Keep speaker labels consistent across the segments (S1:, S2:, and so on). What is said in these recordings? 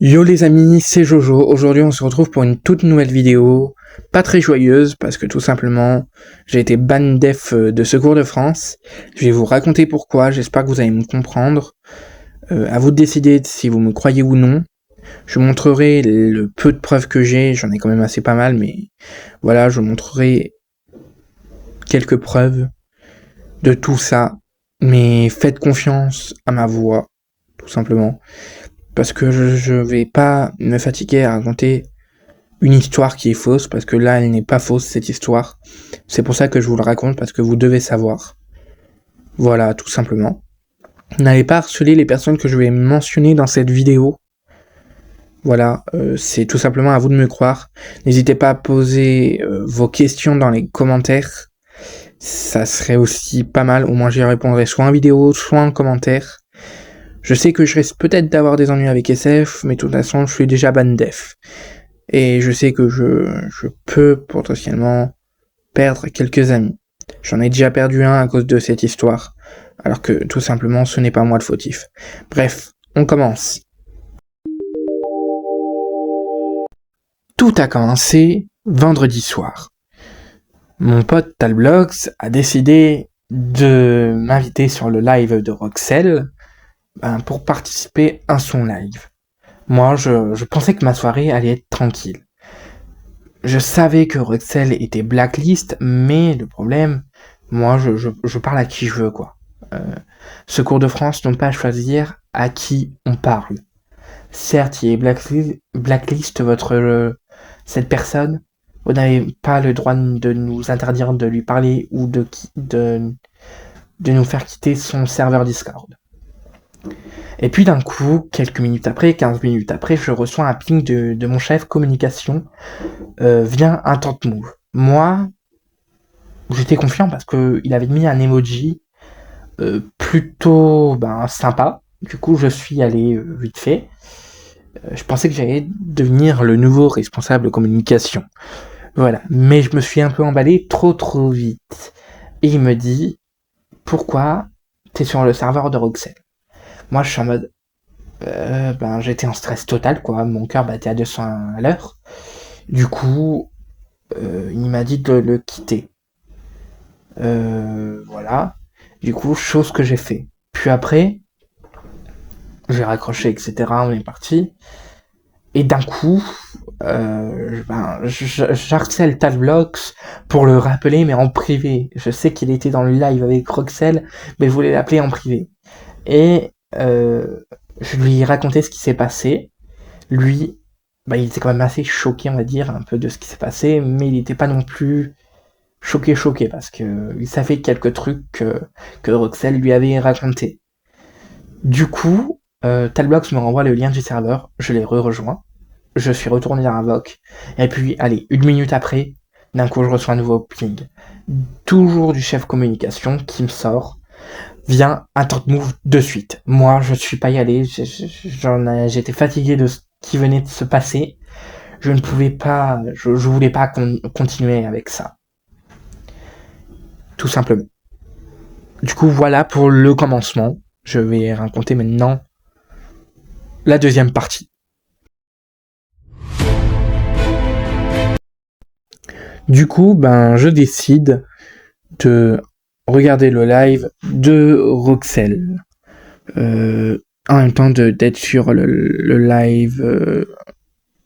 S1: Yo les amis, c'est Jojo. Aujourd'hui on se retrouve pour une toute nouvelle vidéo, pas très joyeuse parce que tout simplement j'ai été ban def de Secours de France. Je vais vous raconter pourquoi, j'espère que vous allez me comprendre. À vous de décider si vous me croyez ou non. Je montrerai le peu de preuves que j'ai, j'en ai quand même assez pas mal, mais voilà, je montrerai quelques preuves de tout ça. Mais faites confiance à ma voix, tout simplement. Parce que je vais pas me fatiguer à raconter une histoire qui est fausse, parce que là, elle n'est pas fausse, cette histoire. C'est pour ça que je vous le raconte, parce que vous devez savoir. Voilà, tout simplement. N'allez pas harceler les personnes que je vais mentionner dans cette vidéo. Voilà, c'est tout simplement à vous de me croire. N'hésitez pas à poser vos questions dans les commentaires. Ça serait aussi pas mal, au moins j'y répondrai soit en vidéo, soit en commentaire. Je sais que je risque peut-être d'avoir des ennuis avec SF, mais de toute façon, je suis déjà ban def. Et je sais que je peux potentiellement perdre quelques amis. J'en ai déjà perdu un à cause de cette histoire, alors que tout simplement, ce n'est pas moi le fautif. Bref, on commence. Tout a commencé vendredi soir. Mon pote Talblox a décidé de m'inviter sur le live de Roxel pour participer à son live. Moi, je pensais que ma soirée allait être tranquille. Je savais que Roxel était blacklist, mais le problème, moi, je parle à qui je veux, quoi. Secours de France n'ont pas à choisir à qui on parle. Certes, il est blacklist cette personne. Vous n'avez pas le droit de nous interdire de lui parler ou de nous faire quitter son serveur Discord. Et puis d'un coup, quelques minutes après, 15 minutes après, je reçois un ping de mon chef communication via un tant move. Moi, j'étais confiant parce qu'il avait mis un emoji plutôt sympa. Du coup, je suis allé vite fait. Je pensais que j'allais devenir le nouveau responsable communication. Voilà. Mais je me suis un peu emballé trop vite. Et il me dit, pourquoi t'es sur le serveur de Roxel? Moi, je suis en mode, j'étais en stress total, quoi. Mon cœur battait à 200 à l'heure. Du coup, il m'a dit de le quitter. Voilà. Du coup, chose que j'ai fait. Puis après, j'ai raccroché, etc. On est parti. Et d'un coup, j'harcèle Talblox pour le rappeler, mais en privé. Je sais qu'il était dans le live avec Roxel, mais je voulais l'appeler en privé. Et je lui ai raconté ce qui s'est passé. Lui, il était quand même assez choqué, on va dire, un peu de ce qui s'est passé, mais il n'était pas non plus choqué, parce que il savait quelques trucs que Roxel lui avait raconté. Du coup, Talblox me renvoie le lien du serveur, je l'ai rejoint, je suis retourné dans Invoke, et puis, allez, une minute après, d'un coup, je reçois un nouveau ping. Toujours du chef communication qui me sort, viens, un tant move de suite. Moi, je suis pas y allé, j'étais fatigué de ce qui venait de se passer, je ne pouvais pas, je voulais pas continuer avec ça. Tout simplement. Du coup, voilà pour le commencement. Je vais raconter maintenant la deuxième partie. Du coup, je décide de regarder le live de Roxel. En même temps d'être sur le live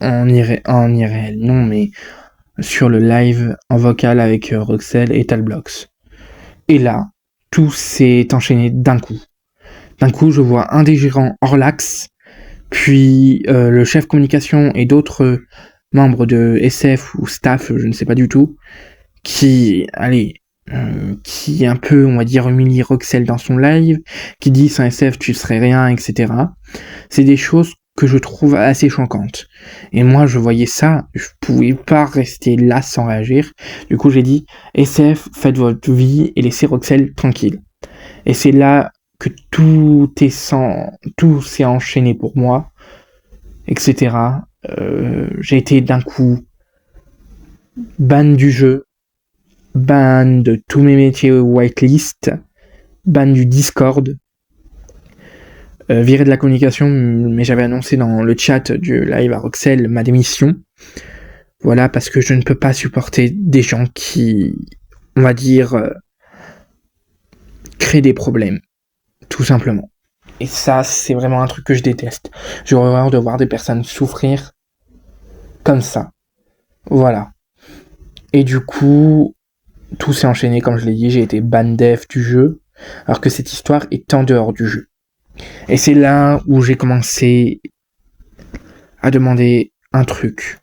S1: en IRL. Non, mais sur le live en vocal avec Roxel et Talblox. Et là, tout s'est enchaîné d'un coup. D'un coup, je vois un des gérants Orlax, puis le chef communication et d'autres membres de SF ou staff, je ne sais pas du tout, qui un peu, on va dire, humilie Roxel dans son live, qui dit sans SF tu serais rien, etc. C'est des choses que je trouve assez choquantes. Et moi, je voyais ça, je pouvais pas rester là sans réagir. Du coup, j'ai dit, SF, faites votre vie et laissez Roxel tranquille. Et c'est là que tout s'est enchaîné pour moi, etc. J'ai été d'un coup ban du jeu, ban de tous mes métiers whitelist, ban du Discord. viré de la communication, mais j'avais annoncé dans le chat du live à Roxel ma démission. Voilà, parce que je ne peux pas supporter des gens qui, on va dire, créent des problèmes, tout simplement. Et ça, c'est vraiment un truc que je déteste. J'ai horreur de voir des personnes souffrir comme ça. Voilà. Et du coup, tout s'est enchaîné, comme je l'ai dit, j'ai été ban def du jeu, alors que cette histoire est en dehors du jeu. Et c'est là où j'ai commencé à demander un truc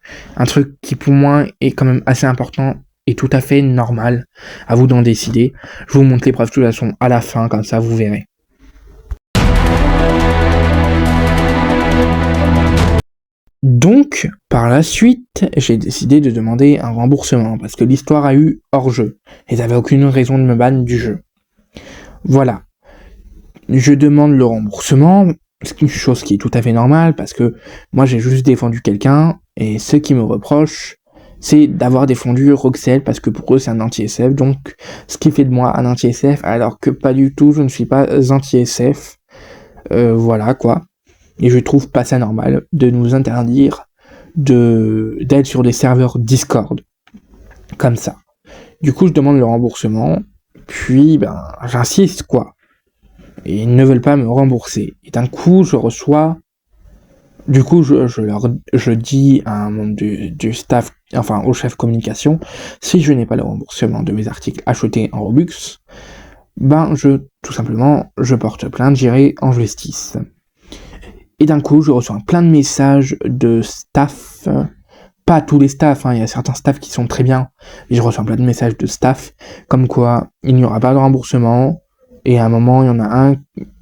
S1: qui pour moi est quand même assez important et tout à fait normal. À vous d'en décider. Je vous montre les preuves de toute façon à la fin, comme ça vous verrez. Donc, par la suite, j'ai décidé de demander un remboursement parce que l'histoire a eu hors-jeu. Ils n'avaient aucune raison de me ban du jeu. Voilà. Je demande le remboursement, c'est une chose qui est tout à fait normale parce que moi j'ai juste défendu quelqu'un et ce qui me reproche c'est d'avoir défendu Roxel parce que pour eux c'est un anti-SF, donc ce qui fait de moi un anti-SF alors que pas du tout, je ne suis pas anti-SF. Voilà quoi. Et je trouve pas ça normal de nous interdire d'être sur des serveurs Discord comme ça. Du coup je demande le remboursement, puis j'insiste quoi. Et ils ne veulent pas me rembourser. Et d'un coup, je reçois... Du coup, je dis à un membre du staff, enfin au chef communication, si je n'ai pas le remboursement de mes articles achetés en Robux, tout simplement, je porte plainte, j'irai en justice. Et d'un coup, je reçois plein de messages de staff, pas tous les staffs, il y a certains staffs qui sont très bien, mais je reçois plein de messages de staff, comme quoi il n'y aura pas de remboursement. Et à un moment, on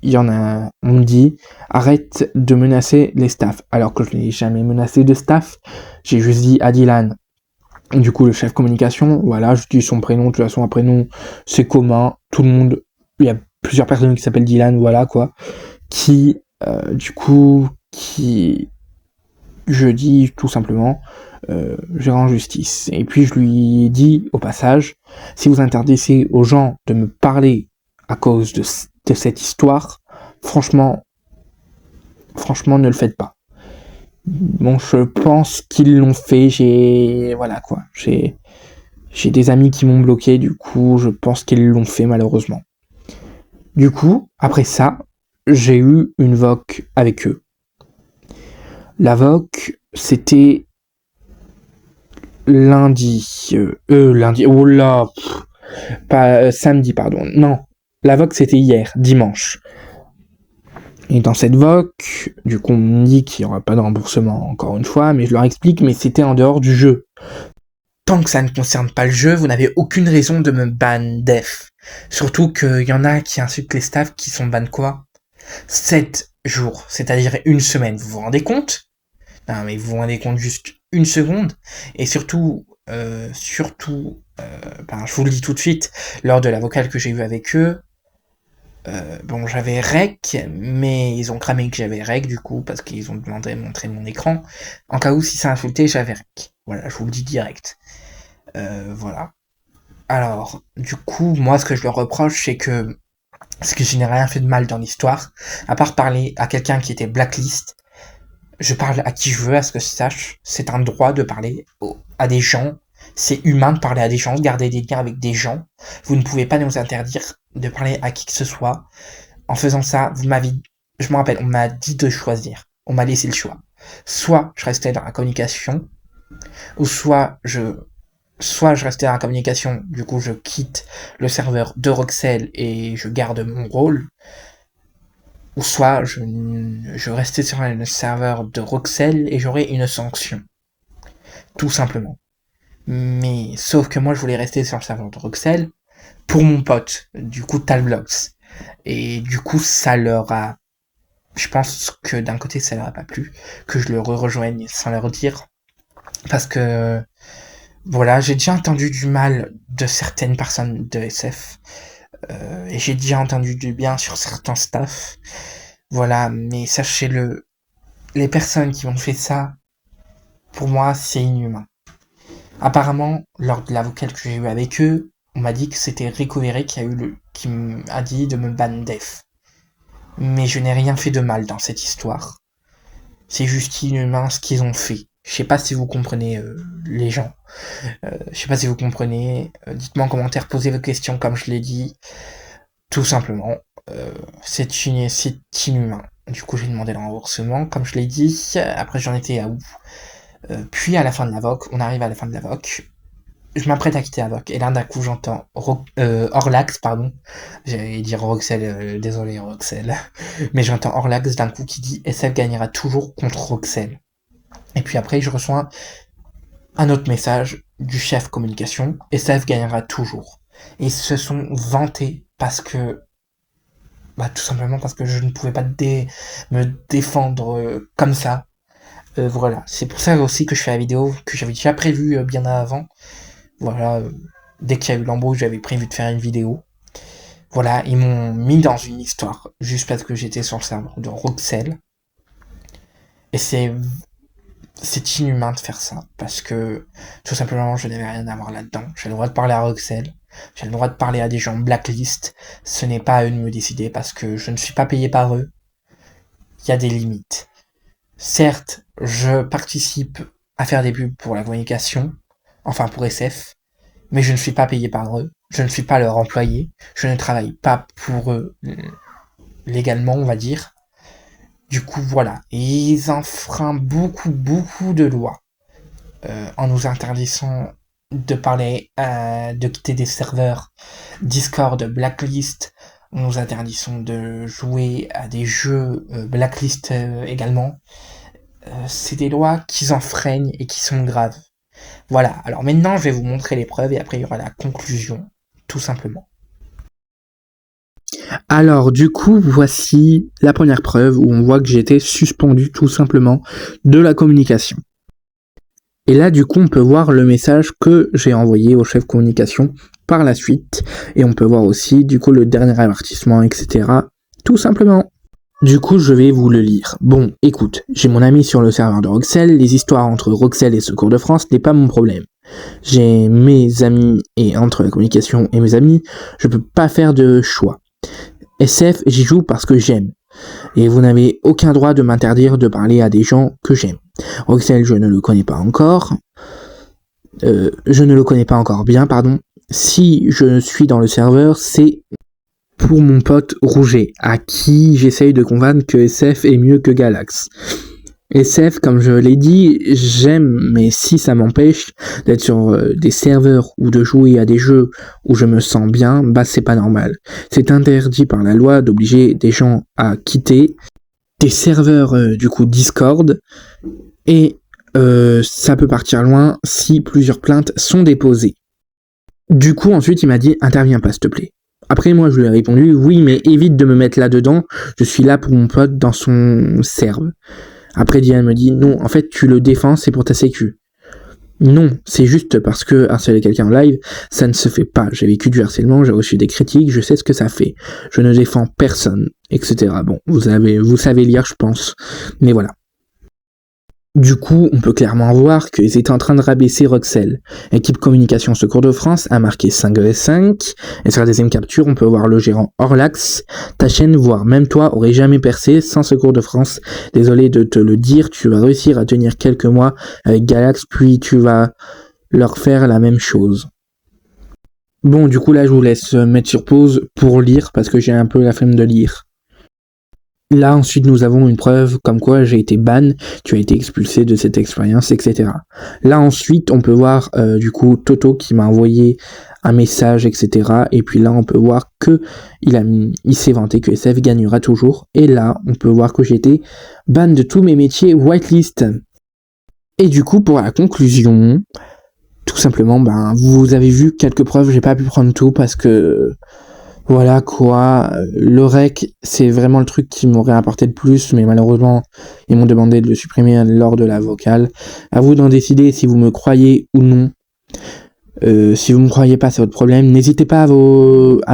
S1: me dit, arrête de menacer les staffs. Alors que je n'ai jamais menacé de staff. J'ai juste dit à Dylan, du coup, le chef communication, voilà, je dis son prénom, de toute façon, un prénom, c'est commun. Tout le monde, il y a plusieurs personnes qui s'appellent Dylan, voilà, quoi. Je dis tout simplement, je rends justice. Et puis, je lui dis, au passage, si vous interdisez aux gens de me parler à cause de cette histoire, franchement, ne le faites pas. Bon, je pense qu'ils l'ont fait, j'ai des amis qui m'ont bloqué, du coup, je pense qu'ils l'ont fait, malheureusement. Du coup, après ça, j'ai eu une VOC avec eux. La VOC, c'était lundi, oh là, samedi, pardon, non, la VOC c'était hier, dimanche. Et dans cette VOC, du coup on me dit qu'il n'y aura pas de remboursement encore une fois, mais je leur explique, mais c'était en dehors du jeu. Tant que ça ne concerne pas le jeu, vous n'avez aucune raison de me ban def. Surtout qu'il y en a qui insultent les staffs qui sont ban quoi 7 jours, c'est-à-dire une semaine, vous vous rendez compte? Non mais vous vous rendez compte juste une seconde. Et surtout, je vous le dis tout de suite, lors de la vocale que j'ai eue avec eux, j'avais rec, mais ils ont cramé que j'avais rec du coup, parce qu'ils ont demandé de montrer mon écran. En cas où si ça insultait, j'avais rec. Voilà, je vous le dis direct. Voilà. Alors, du coup, moi ce que je leur reproche, c'est que je n'ai rien fait de mal dans l'histoire, à part parler à quelqu'un qui était blacklist. Je parle à qui je veux, à ce que je sache. C'est un droit de parler à des gens. C'est humain de parler à des gens, de garder des liens avec des gens. Vous ne pouvez pas nous interdire de parler à qui que ce soit. En faisant ça, je me rappelle, on m'a dit de choisir. On m'a laissé le choix. Soit je restais dans la communication, ou soit je restais dans la communication, du coup je quitte le serveur de Roxel et je garde mon rôle, ou soit je restais sur le serveur de Roxel et j'aurais une sanction. Tout simplement. Mais, sauf que moi je voulais rester sur le serveur de Roxel pour mon pote, du coup Talblox. Et du coup ça leur a... Je pense que d'un côté ça leur a pas plu, que je le rejoigne sans leur dire. Parce que, voilà, j'ai déjà entendu du mal de certaines personnes de SF. Et j'ai déjà entendu du bien sur certains staffs. Voilà, mais sachez-le, les personnes qui ont fait ça, pour moi, c'est inhumain. Apparemment, lors de la vocale que j'ai eue avec eux, on m'a dit que c'était Recovery qui m'a dit de me ban def. mais je n'ai rien fait de mal dans cette histoire. C'est juste inhumain ce qu'ils ont fait. Je sais pas si vous comprenez les gens. Je sais pas si vous comprenez. Dites-moi en commentaire, posez vos questions comme je l'ai dit. Tout simplement, c'est inhumain. Du coup, j'ai demandé le remboursement, comme je l'ai dit. Après, j'en étais à où puis à la fin de la VOC, on arrive à la fin de la VOC. Je m'apprête à quitter la VOC. Et là, d'un coup, j'entends Orlax, pardon. J'allais dire Roxel, désolé Roxel. Mais j'entends Orlax d'un coup qui dit SF gagnera toujours contre Roxel. Et puis après, je reçois un autre message du chef communication. SF gagnera toujours. Et ils se sont vantés parce que tout simplement parce que je ne pouvais pas me défendre comme ça. Voilà, c'est pour ça aussi que je fais la vidéo, que j'avais déjà prévu bien avant. Voilà, dès qu'il y a eu l'embauche, j'avais prévu de faire une vidéo. Voilà, ils m'ont mis dans une histoire, juste parce que j'étais sur le serveur de Roxel. Et c'est inhumain de faire ça, parce que tout simplement, je n'avais rien à voir là-dedans. J'ai le droit de parler à Roxel, j'ai le droit de parler à des gens blacklist. Ce n'est pas à eux de me décider, parce que je ne suis pas payé par eux. Il y a des limites. Certes, je participe à faire des pubs pour la communication, enfin pour SF, mais je ne suis pas payé par eux, je ne suis pas leur employé, je ne travaille pas pour eux légalement, on va dire. Du coup, voilà. Et ils enfreignent beaucoup de lois en nous interdisant de parler, de quitter des serveurs Discord, Blacklist, nous interdisons de jouer à des jeux Blacklist également. C'est des lois qui enfreignent et qui sont graves. Voilà, alors maintenant je vais vous montrer les preuves et après il y aura la conclusion, tout simplement. Alors du coup, voici la première preuve où on voit que j'ai été suspendu tout simplement de la communication. Et là du coup on peut voir le message que j'ai envoyé au chef communication par la suite. Et on peut voir aussi du coup le dernier avertissement, etc. Tout simplement. Du coup, je vais vous le lire. Bon, écoute, j'ai mon ami sur le serveur de Roxel, les histoires entre Roxel et Secours de France n'est pas mon problème. J'ai mes amis et entre la communication et mes amis, je peux pas faire de choix. SF, j'y joue parce que j'aime. Et vous n'avez aucun droit de m'interdire de parler à des gens que j'aime. Roxel, je ne le connais pas encore. Je ne le connais pas encore bien, pardon. Si je suis dans le serveur, c'est pour mon pote Rouget, à qui j'essaye de convaincre que SF est mieux que Galax. SF, comme je l'ai dit, j'aime, mais si ça m'empêche d'être sur des serveurs ou de jouer à des jeux où je me sens bien, c'est pas normal. C'est interdit par la loi d'obliger des gens à quitter des serveurs du coup Discord, et ça peut partir loin si plusieurs plaintes sont déposées. Du coup, ensuite, il m'a dit « Interviens pas, s'il te plaît ». Après, moi, je lui ai répondu « Oui, mais évite de me mettre là-dedans, je suis là pour mon pote dans son serve ». Après, Diane me dit « Non, en fait, tu le défends, c'est pour ta sécu ». Non, c'est juste parce que harceler quelqu'un en live, ça ne se fait pas. J'ai vécu du harcèlement, j'ai reçu des critiques, je sais ce que ça fait. Je ne défends personne, etc. Bon, vous savez lire, je pense. Mais voilà. Du coup, on peut clairement voir qu'ils étaient en train de rabaisser Roxel. Équipe Communication Secours de France a marqué 5/5, et sur la deuxième capture, on peut voir le gérant Orlax. Ta chaîne, voire même toi, aurait jamais percé sans Secours de France. Désolé de te le dire, tu vas réussir à tenir quelques mois avec Galax, puis tu vas leur faire la même chose. Bon, du coup là, je vous laisse mettre sur pause pour lire, parce que j'ai un peu la flemme de lire. Là, ensuite, nous avons une preuve comme quoi j'ai été ban, tu as été expulsé de cette expérience, etc. Là, ensuite, on peut voir, du coup, Toto qui m'a envoyé un message, etc. Et puis là, on peut voir que il s'est vanté que SF gagnera toujours. Et là, on peut voir que j'ai été ban de tous mes métiers whitelist. Et du coup, pour la conclusion, tout simplement, vous avez vu quelques preuves, j'ai pas pu prendre tout parce que... Voilà quoi, le rec, c'est vraiment le truc qui m'aurait apporté le plus, mais malheureusement, ils m'ont demandé de le supprimer lors de la vocale. À vous d'en décider si vous me croyez ou non. Si vous me croyez pas, c'est votre problème. N'hésitez pas à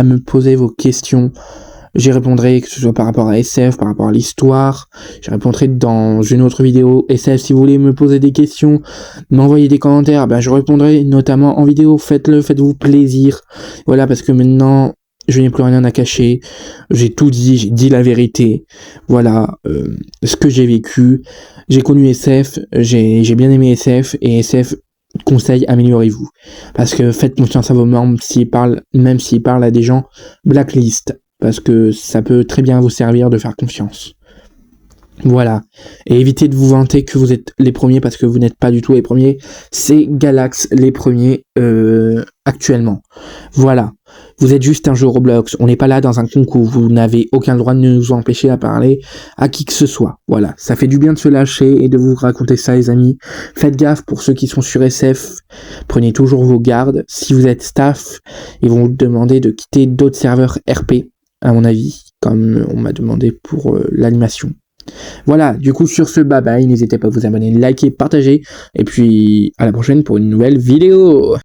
S1: me poser vos questions. J'y répondrai, que ce soit par rapport à SF, par rapport à l'histoire. J'y répondrai dans une autre vidéo. SF, si vous voulez me poser des questions, m'envoyer des commentaires, je répondrai notamment en vidéo. Faites-le, faites-vous plaisir. Voilà, parce que maintenant... je n'ai plus rien à cacher, j'ai tout dit, j'ai dit la vérité, voilà, ce que j'ai vécu, j'ai connu SF, j'ai bien aimé SF, et SF, conseil, améliorez-vous, parce que faites confiance à vos membres, même s'ils parlent à des gens, blacklist, parce que ça peut très bien vous servir de faire confiance. Voilà, et évitez de vous vanter que vous êtes les premiers parce que vous n'êtes pas du tout les premiers, c'est Galax les premiers actuellement. Voilà, vous êtes juste un jeu Roblox, on n'est pas là dans un concours, vous n'avez aucun droit de nous empêcher à parler à qui que ce soit. Voilà, ça fait du bien de se lâcher et de vous raconter ça les amis. Faites gaffe pour ceux qui sont sur SF, prenez toujours vos gardes. Si vous êtes staff, ils vont vous demander de quitter d'autres serveurs RP, à mon avis, comme on m'a demandé pour l'animation. Voilà, du coup sur ce bye bye, n'hésitez pas à vous abonner, liker, partager, et puis à la prochaine pour une nouvelle vidéo.